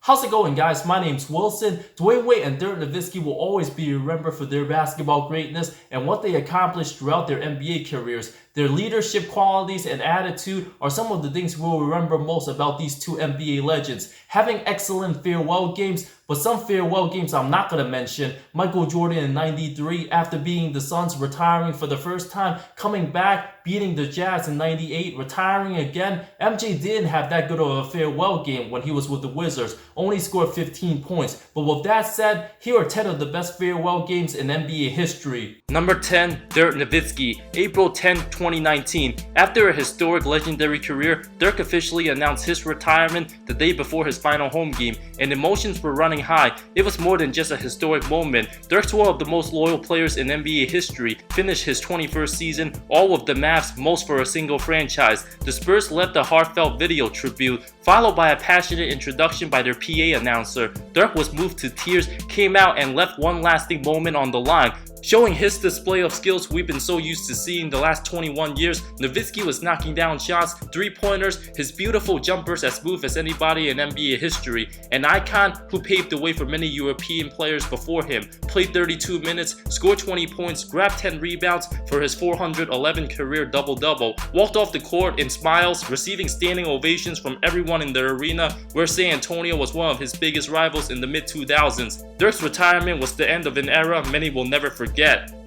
How's it going, guys? My name's Wilson. Dwyane Wade and Dirk Nowitzki will always be remembered for their basketball greatness and what they accomplished throughout their NBA careers. Their leadership qualities and attitude are some of the things we'll remember most about these two NBA legends. Having excellent farewell games, but some farewell games I'm not going to mention. Michael Jordan in '93, after beating the Suns, retiring for the first time, coming back, beating the Jazz in '98, retiring again. MJ didn't have that good of a farewell game when he was with the Wizards, only scored 15 points. But with that said, here are 10 of the best farewell games in NBA history. Number 10, Dirk Nowitzki, April 10, 2019. After a historic legendary career, Dirk officially announced his retirement the day before his final home game, and emotions were running high. It was more than just a historic moment. Dirk's one of the most loyal players in NBA history, finished his 21st season, all with the Mavs, most for a single franchise. The Spurs left a heartfelt video tribute, followed by a passionate introduction by their PA announcer. Dirk was moved to tears, came out and left one lasting moment on the line. Showing his display of skills we've been so used to seeing the last 21 years, Nowitzki was knocking down shots, three-pointers, his beautiful jumpers as smooth as anybody in NBA history. An icon who paved the way for many European players before him. Played 32 minutes, scored 20 points, grabbed 10 rebounds for his 411 career double-double. Walked off the court in smiles, receiving standing ovations from everyone in the arena, where San Antonio was one of his biggest rivals in the mid-2000s. Dirk's retirement was the end of an era many will never forget.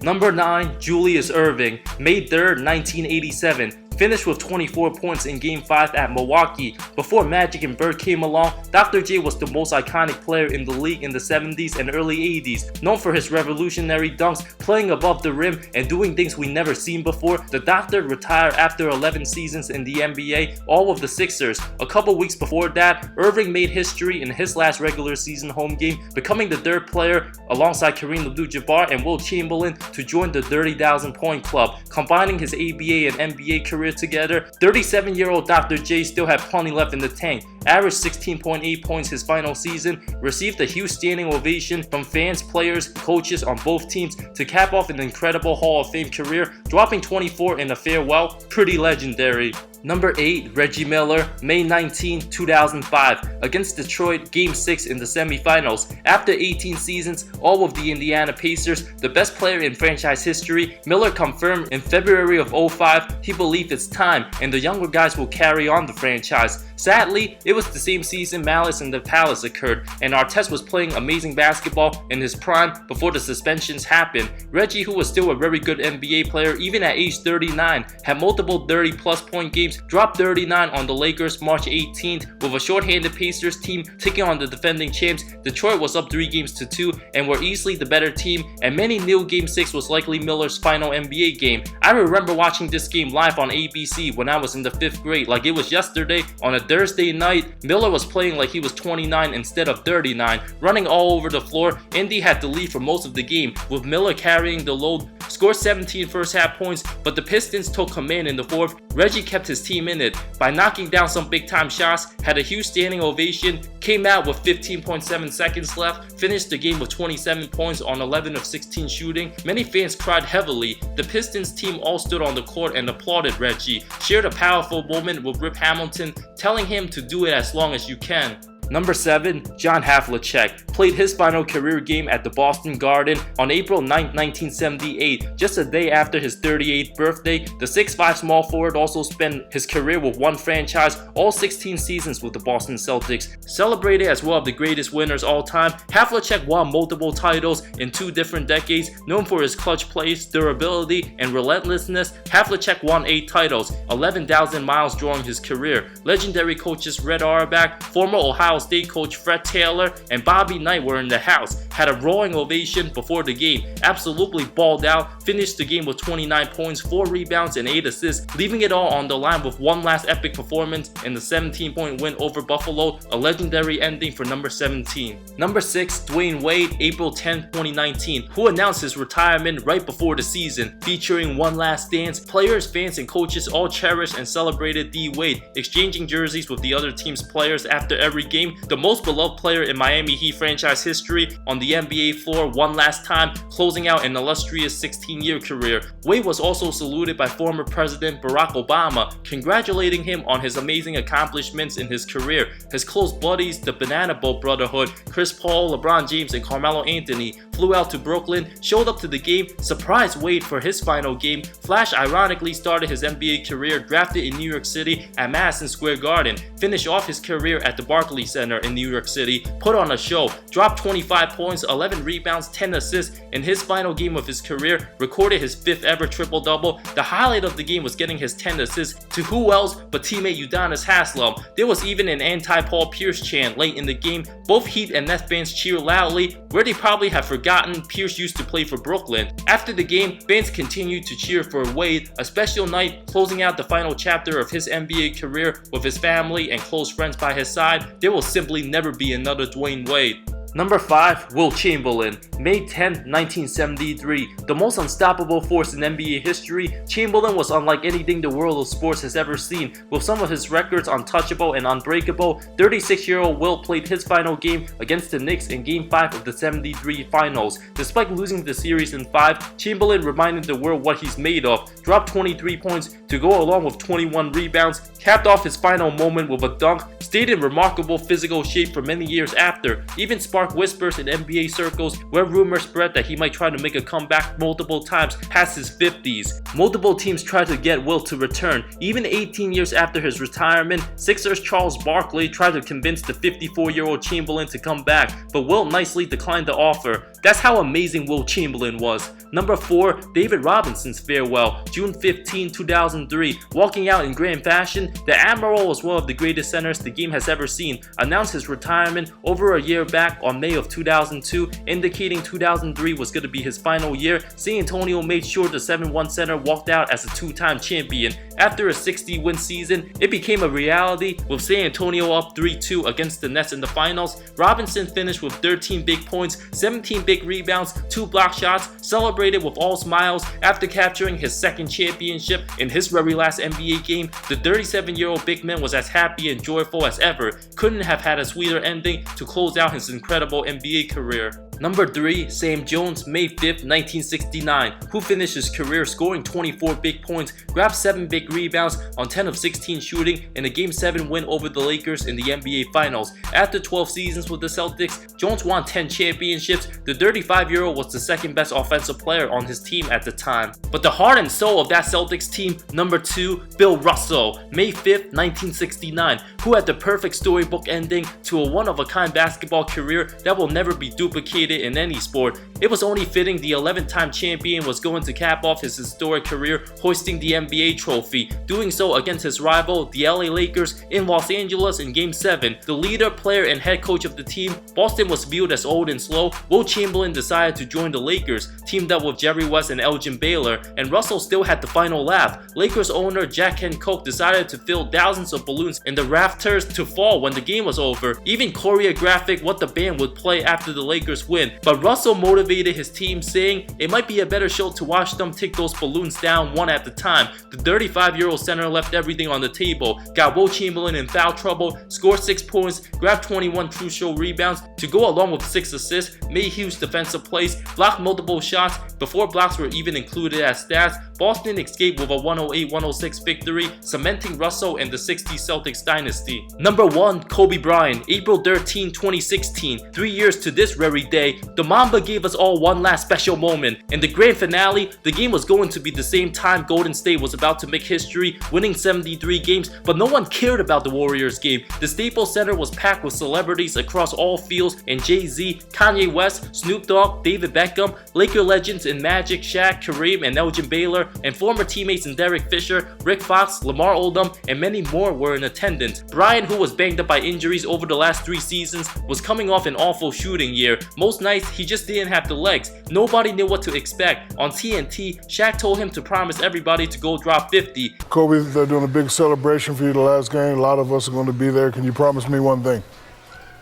Number 9, Julius Erving, May 3rd, 1987. Finished with 24 points in Game 5 at Milwaukee. Before Magic and Bird came along, Dr. J was the most iconic player in the league in the 70s and early 80s. Known for his revolutionary dunks, playing above the rim, and doing things we never seen before, the Doctor retired after 11 seasons in the NBA, all with the Sixers. A couple weeks before that, Erving made history in his last regular season home game, becoming the third player alongside Kareem Abdul-Jabbar and Wilt Chamberlain to join the 30,000 point club. Combining his ABA and NBA career together, 37-year-old Dr. J still had plenty left in the tank. Averaged 16.8 points his final season, received a huge standing ovation from fans, players, coaches on both teams to cap off an incredible Hall of Fame career, dropping 24 in a farewell. Pretty legendary. Number 8, Reggie Miller, May 19, 2005. Against Detroit, Game 6 in the semifinals. After 18 seasons, all with the Indiana Pacers, the best player in franchise history, Miller confirmed in February of 2005 he believed it's time and the younger guys will carry on the franchise. Sadly, it was the same season Malice in the Palace occurred, and Artest was playing amazing basketball in his prime before the suspensions happened. Reggie, who was still a very good NBA player even at age 39, had multiple 30-plus point games, dropped 39 on the Lakers March 18th with a short-handed Pacers team taking on the defending champs. Detroit was up 3-2 and were easily the better team, and many knew Game 6 was likely Miller's final NBA game. I remember watching this game live on ABC when I was in the 5th grade like it was yesterday. On a Thursday night, Miller was playing like he was 29 instead of 39, running all over the floor. Indy had the lead for most of the game, with Miller carrying the load. Scored 17 first half points, but the Pistons took command in the 4th. Reggie kept his team in it by knocking down some big time shots, had a huge standing ovation, came out with 15.7 seconds left, finished the game with 27 points on 11 of 16 shooting. Many fans cried heavily. The Pistons team all stood on the court and applauded Reggie, shared a powerful moment with Rip Hamilton, telling him to do it as long as you can. Number 7, John Havlicek, played his final career game at the Boston Garden on April 9, 1978, just a day after his 38th birthday. The 6'5" small forward also spent his career with one franchise, all 16 seasons with the Boston Celtics. Celebrated as one of the greatest winners all time, Havlicek won multiple titles in 2 different decades. Known for his clutch plays, durability, and relentlessness, Havlicek won 8 titles, 11,000 miles during his career. Legendary coaches Red Auerbach, former Ohio State coach Fred Taylor, and Bobby Knight were in the house. Had a roaring ovation before the game. Absolutely balled out. Finished the game with 29 points, 4 rebounds, and 8 assists, leaving it all on the line with one last epic performance in the 17-point win over Buffalo. A legendary ending for number 17. Number 6, Dwyane Wade, April 10, 2019, who announced his retirement right before the season. Featuring one last dance, players, fans, and coaches all cherished and celebrated D. Wade, exchanging jerseys with the other team's players after every game. game, the most beloved player in Miami Heat franchise history on the NBA floor one last time, closing out an illustrious 16-year career. Wade was also saluted by former President Barack Obama, congratulating him on his amazing accomplishments in his career. His close buddies, the Banana Boat Brotherhood, Chris Paul, LeBron James, and Carmelo Anthony, flew out to Brooklyn, showed up to the game, surprised Wade for his final game. Flash ironically started his NBA career drafted in New York City at Madison Square Garden, finished off his career at the Barclays Center in New York City, put on a show, dropped 25 points, 11 rebounds, 10 assists in his final game of his career, recorded his 5th ever triple-double. The highlight of the game was getting his 10 assists to who else but teammate Udonis Haslem. There was even an anti-Paul Pierce chant late in the game. Both Heat and Nets fans cheered loudly, where they probably have forgotten Pierce used to play for Brooklyn. After the game, fans continued to cheer for Wade, a special night closing out the final chapter of his NBA career with his family and close friends by his side. There will simply never be another Dwyane Wade. Number 5, Wilt Chamberlain. May 10, 1973. The most unstoppable force in NBA history, Chamberlain was unlike anything the world of sports has ever seen. With some of his records untouchable and unbreakable, 36-year-old Wilt played his final game against the Knicks in Game 5 of the 73 Finals. Despite losing the series in 5, Chamberlain reminded the world what he's made of, dropped 23 points to go along with 21 rebounds, capped off his final moment with a dunk, stayed in remarkable physical shape for many years after, even sparked whispers in NBA circles where rumors spread that he might try to make a comeback multiple times past his 50s. Multiple teams tried to get Wilt to return. Even 18 years after his retirement, Sixers Charles Barkley tried to convince the 54-year-old Chamberlain to come back, but Wilt nicely declined the offer. That's how amazing Wilt Chamberlain was. Number 4, David Robinson's farewell, June 15, 2003. Walking out in grand fashion, the Admiral was one of the greatest centers the game has ever seen, announced his retirement over a year back on May of 2002, indicating 2003 was going to be his final year. San Antonio made sure the 7-1 center walked out as a 2-time champion. After a 60-win season, it became a reality, with San Antonio up 3-2 against the Nets in the finals. Robinson finished with 13 big points, 17 big rebounds, 2 block shots, celebrated with all smiles after capturing his 2nd championship in his very last NBA game. The 37-year-old big man was as happy and joyful as ever. Couldn't have had a sweeter ending to close out his incredible NBA career. Number 3, Sam Jones, May 5th, 1969, who finished his career scoring 24 big points, grabbed 7 big rebounds on 10 of 16 shooting in a Game 7 win over the Lakers in the NBA Finals. After 12 seasons with the Celtics, Jones won 10 championships. The 35-year-old was the 2nd best offensive player on his team at the time. But the heart and soul of that Celtics team, number 2, Bill Russell, May 5th, 1969, who had the perfect storybook ending to a one-of-a-kind basketball career that will never be duplicated in any sport. It was only fitting the 11th-time champion was going to cap off his historic career hoisting the NBA trophy, doing so against his rival, the LA Lakers, in Los Angeles in Game 7. The leader, player, and head coach of the team, Boston was viewed as old and slow. Wilt Chamberlain decided to join the Lakers, teamed up with Jerry West and Elgin Baylor, and Russell still had the final laugh. Lakers owner Jack Kent Cooke decided to fill thousands of balloons in the rafters to fall when the game was over, even choreographic what the band would play after the Lakers win. But Russell motivated his team, saying it might be a better show to watch them take those balloons down one at a time. The 35-year-old center left everything on the table, got Wilt Chamberlain in foul trouble, scored 6 points, grabbed 21 crucial rebounds to go along with 6 assists, made huge defensive plays, blocked multiple shots before blocks were even included as stats. Boston escaped with a 108-106 victory, cementing Russell and the 60 Celtics dynasty. Number 1, Kobe Bryant, April 13, 2016. 3 years to this very day, the Mamba gave us all one last special moment. In the grand finale, the game was going to be the same time Golden State was about to make history, winning 73 games, but no one cared about the Warriors game. The Staples Center was packed with celebrities across all fields, and Jay-Z, Kanye West, Snoop Dogg, David Beckham, Laker legends in Magic, Shaq, Kareem, and Elgin Baylor, and former teammates in Derek Fisher, Rick Fox, Lamar Odom, and many more were in attendance. Bryant, who was banged up by injuries over the last 3 seasons, was coming off an awful shooting year. Most nights, he just didn't have the legs. Nobody knew what to expect. On TNT, Shaq told him to promise everybody to go drop 50. Kobe, they're doing a big celebration for you the last game. A lot of us are going to be there. Can you promise me one thing?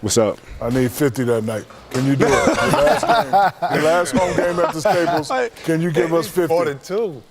What's up? I need 50 that night. Can you do it? Your last home game at the Staples, can you give us 50? 42.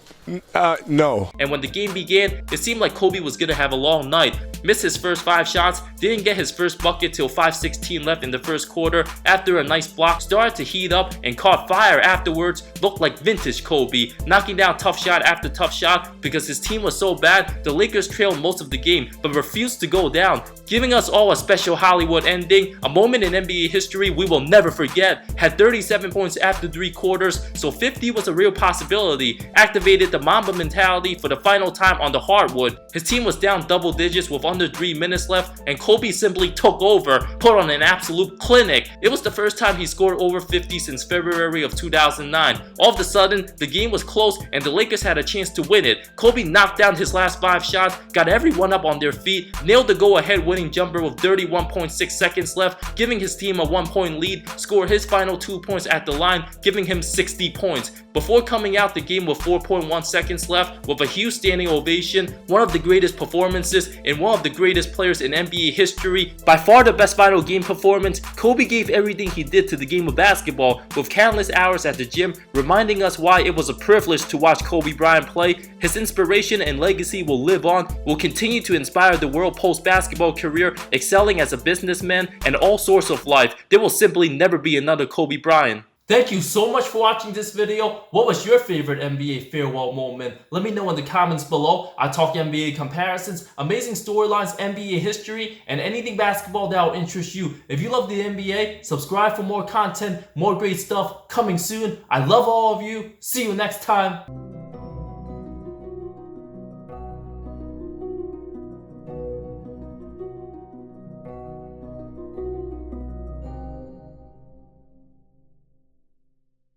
No. And when the game began, it seemed like Kobe was gonna have a long night. missed his first 5 shots, didn't get his first bucket till 5:16 left in the first quarter after a nice block, started to heat up and caught fire afterwards, looked like vintage Kobe, knocking down tough shot after tough shot because his team was so bad the Lakers trailed most of the game but refused to go down, giving us all a special Hollywood ending, a moment in NBA history we will never forget. Had 37 points after 3 quarters, so 50 was a real possibility, activated the Mamba mentality for the final time on the hardwood. His team was down double digits with under 3 minutes left and Kobe simply took over, put on an absolute clinic. It was the first time he scored over 50 since February of 2009. All of a sudden, the game was close and the Lakers had a chance to win it. Kobe knocked down his last 5 shots, got everyone up on their feet, nailed the go-ahead winning jumper with 31.6 seconds left, giving his team a 1-point lead, scored his final 2 points at the line, giving him 60 points. Before coming out the game with 4.1 seconds left with a huge standing ovation, one of the greatest performances and one of the greatest players in NBA history, by far the best final game performance, Kobe gave everything he did to the game of basketball with countless hours at the gym, reminding us why it was a privilege to watch Kobe Bryant play. His inspiration and legacy will live on, will continue to inspire the world post-basketball career, excelling as a businessman and all sorts of life. There will simply never be another Kobe Bryant. Thank you so much for watching this video. What was your favorite NBA farewell moment? Let me know in the comments below. I talk NBA comparisons, amazing storylines, NBA history, and anything basketball that will interest you. If you love the NBA, subscribe for more content, more great stuff coming soon. I love all of you. See you next time.